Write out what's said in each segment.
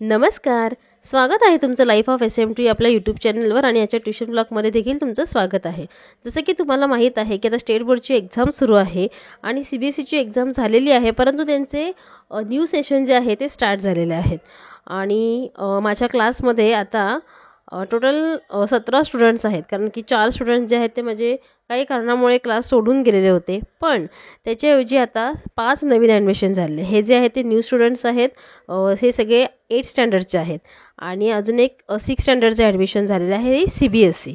नमस्कार, स्वागत आहे तुमचं लाईफ ऑफ SMT आपल्या यूट्यूब चॅनलवर आणि याच्या ट्युशन ब्लॉगमध्ये देखील तुमचं स्वागत आहे। जसं की तुम्हाला माहीत आहे की आता स्टेट बोर्डची एक्झाम सुरू आहे आणि CBSEची एक्झाम झालेली आहे, परंतु त्यांचे न्यू सेशन जे आहे ते स्टार्ट झालेले आहेत आणि माझ्या क्लासमध्ये आता टोटल 17 स्टुडंट्स आहेत, कारण की 4 स्टुडंट्स जे आहेत ते म्हणजे काही कारणामुळे क्लास सोडून गेलेले होते, पण त्याच्याऐवजी आता 5 नवीन ॲडमिशन झाले। हे जे आहे ते न्यू स्टुडंट्स आहेत, हे सगळे 8th स्टँडर्डचे आहेत आणि अजून एक 6th स्टँडर्डचे ॲडमिशन झालेलं आहे, हे CBSE।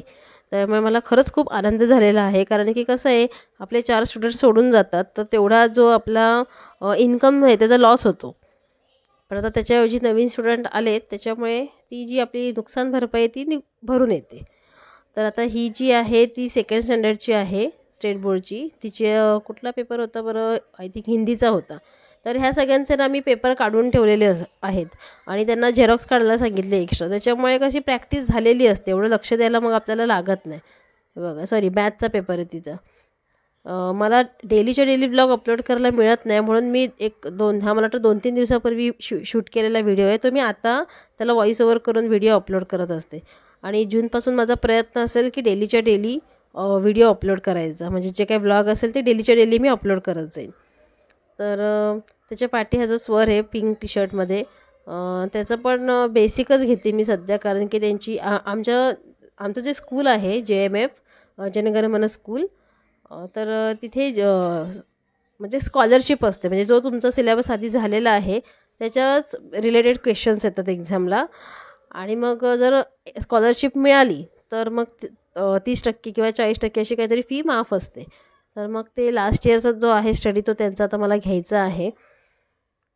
त्यामुळे मला खरंच खूप आनंद झालेला आहे, कारण की कसं आहे आपले 4 स्टुडंट्स सोडून जातात तर तेवढा जो आपला इन्कम आहे त्याचा लॉस होतो, पण आता त्याच्याऐवजी नवीन स्टुडंट आलेत त्याच्यामुळे ती जी आपली नुकसान भरपाई ती भरून येते। तर आता ही जी आहे ती 2nd स्टँडर्डची आहे स्टेट बोर्डची। तिचे कुठला पेपर होता बरं, आय थिंक हिंदीचा होता। तर ह्या सगळ्यांचे ना मी पेपर काढून ठेवलेले आहेत आणि त्यांना झेरॉक्स काढायला सांगितले एक्स्ट्रा, त्याच्यामुळे कशी प्रॅक्टिस झालेली असते, एवढं लक्ष द्यायला मग आपल्याला लागत नाही। बघा, सॉरी मॅथचा पेपर आहे तिचा। मला डेली ब्लॉग अपलोड करायला मिळत नाही, म्हणून मी मला वाटतं 2-3 दिवसापूर्वी शूट केलेला व्हिडिओ आहे तो मी आता त्याला व्हॉइस ओव्हर करून व्हिडिओ अपलोड करत असते आणि जूनपासून माझा प्रयत्न असेल की डेली व्हिडिओ अपलोड करायचा, म्हणजे जे काही ब्लॉग असेल ते डेली मी अपलोड करत जाईन। तर त्याच्या पाठी हा जो स्वर आहे पिंक टी शर्टमध्ये, त्याचं पण बेसिकच घेते मी सध्या, कारण की त्यांची आमचं जे स्कूल आहे JMF जनगणमन स्कूल, तर तिथे म्हणजे स्कॉलरशिप असते, म्हणजे जो तुमचा सिलेबस आधी झालेला आहे त्याच्याच रिलेटेड क्वेश्चन्स येतात एक्झामला आणि मग जर स्कॉलरशिप मिळाली तर मग 30% किंवा 40% अशी काहीतरी फी माफ असते। तर मग ते लास्ट इयरचा जो आहे स्टडी तो त्यांचा आता मला घ्यायचा आहे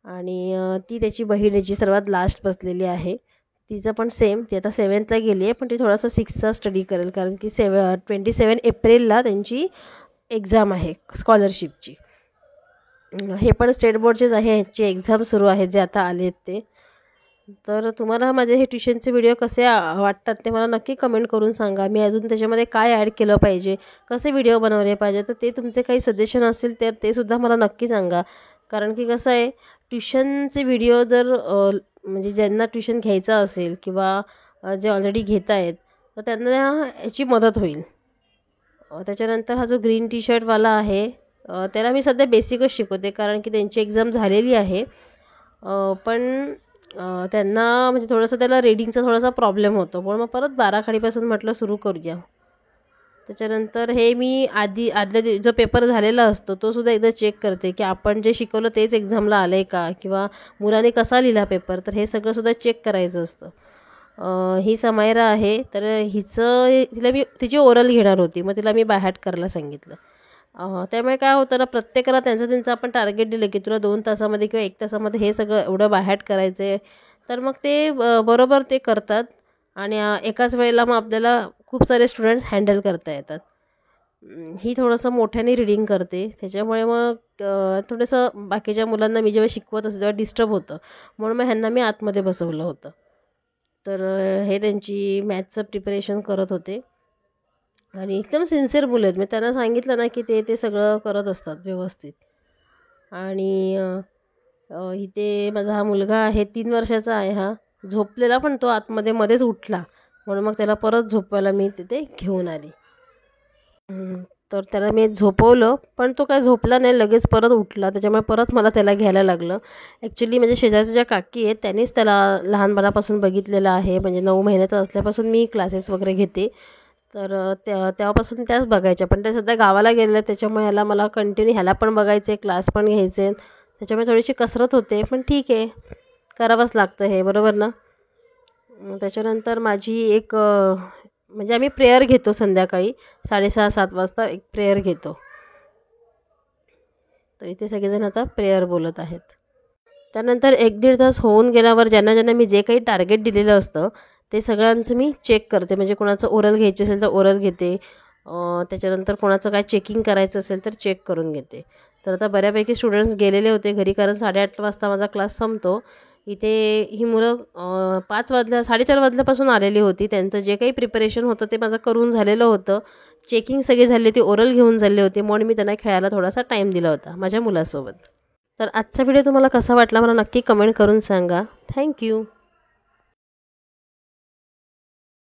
आणि ती त्याची बहीण जी सर्वात लास्ट बसलेली आहे तिचं पण सेम, ती आता 7thला गेली आहे, पण ती थोडासा 6चा स्टडी करेल, कारण की 27 एप्रिलला त्यांची एक्झाम आहे स्कॉलरशिपची। हे पण स्टेट बोर्डचेच आहे, ह्याची एक्झाम सुरू आहे जे आता आले आहेत ते। तर तुम्हाला माझे हे ट्युशनचे व्हिडिओ कसे वाटतात ते मला नक्की कमेंट करून सांगा। मी अजून त्याच्यामध्ये काय ॲड केलं पाहिजे, कसे व्हिडिओ बनवले पाहिजे, तर ते तुमचे काही सजेशन असतील तर ते सुद्धा मला नक्की सांगा, कारण की कसं आहे ट्युशनचे व्हिडिओ जर म्हणजे ज्यांना ट्युशन घ्यायचं असेल किंवा जे ऑलरेडी घेत आहेत तर त्यांना याची मदत होईल। त्याच्यानंतर हा जो ग्रीन टी शर्टवाला आहे त्याला मी सध्या बेसिकच शिकवते, कारण की त्यांची एक्झाम झालेली आहे, पण त्यांना म्हणजे थोडंसं त्याला रीडिंगचा थोडासा प्रॉब्लेम होतो, म्हणून मग परत 12 म्हटलं सुरू करूया। त्याच्यानंतर हे मी आदल्या जो पेपर झालेला असतो तो सुद्धा एकदा चेक करते की आपण जे शिकवलं तेच एक्झामला आलं आहे का, किंवा मुलाने कसा लिहिला पेपर, तर हे सगळं सुद्धा चेक करायचं असतं। ही समायरा आहे, तर तिला मी तिची ओरल घेणार होती, मग तिला मी बाय हार्ट करायला सांगितलं। त्यामुळे काय होतं ना, प्रत्येकाला त्यांचं आपण टार्गेट दिलं की तुला 2 तासामध्ये किंवा 1 तासामध्ये हे सगळं एवढं बाय हार्ट करायचं आहे, तर मग ते बरोबर ते करतात आणि एकाच वेळेला मग आपल्याला खूप सारे स्टुडंट्स हँडल करता येतात। ही थोडंसं मोठ्याने रीडिंग करते, त्याच्यामुळे मग थोडंसं बाकीच्या मुलांना मी जेव्हा शिकवत असते तेव्हा डिस्टर्ब होतं, म्हणून मग ह्यांना मी आतमध्ये बसवलं होतं। तर हे त्यांची मॅथ्सचं प्रिपरेशन करत होते आणि एकदम सिन्सिअर मुलं आहेत, मी त्यांना सांगितलं ना की ते सगळं करत असतात व्यवस्थित। आणि इथे माझा हा मुलगा आहे 3 वर्षाचा आहे, हा झोपलेला, पण तो मध्येच उठला, म्हणून मग त्याला परत झोपवायला मी तिथे घेऊन आली। तर त्याला मी झोपवलं, पण तो काय झोपला नाही, लगेच परत उठला, त्याच्यामुळे परत मला त्याला घ्यायला लागलं। ॲक्च्युली म्हणजे शेजारच्या ज्या काकी आहेत त्यांनीच त्याला लहानपणापासून बघितलेलं आहे, म्हणजे 9 महिन्याचा असल्यापासून मी क्लासेस वगैरे घेते, तर तेव्हापासून त्याच बघायच्या, पण त्या सध्या गावाला गेलेल्या त्याच्यामुळे मला कंटिन्यू ह्याला पण बघायचे, क्लास पण घ्यायचे, त्याच्यामुळे थोडीशी कसरत होते, पण ठीक आहे, करावंच लागतं हे, बरोबर ना। त्याच्यानंतर माझी म्हणजे आम्ही प्रेयर घेतो संध्याकाळी 6:30-7 वाजता एक प्रेयर घेतो, तर इथे सगळेजण आता प्रेयर बोलत आहेत। त्यानंतर 1-1.5 तास होऊन गेल्यावर ज्यांना मी जे काही टार्गेट दिलेलं असतं ते सगळ्यांचं मी चेक करते, म्हणजे कोणाचं ओरल घ्यायचे असेल तर ओरल घेते, त्याच्यानंतर कोणाचं काय चेकिंग करायचं असेल तर चेक करून घेते। तर आता बऱ्यापैकी स्टुडंट्स गेलेले होते घरी, कारण 8:30 वाजता माझा क्लास संपतो। इथे ही मुलं 4:30 वाजल्यापासून आलेली होती. त्यांचं जे काही प्रिपरेशन होतं ते माझं करून झालेलं होतं. चेकिंग सगळी झाली होती, ओरल घेऊन झाले होते, म्हणून मी त्यांना खेळायला थोडासा टाईम दिला होता माझ्या मुलासोबत. तर आजचा व्हिडिओ तुम्हाला कसा वाटला मला नक्की कमेंट करून सांगा. थँक्यू.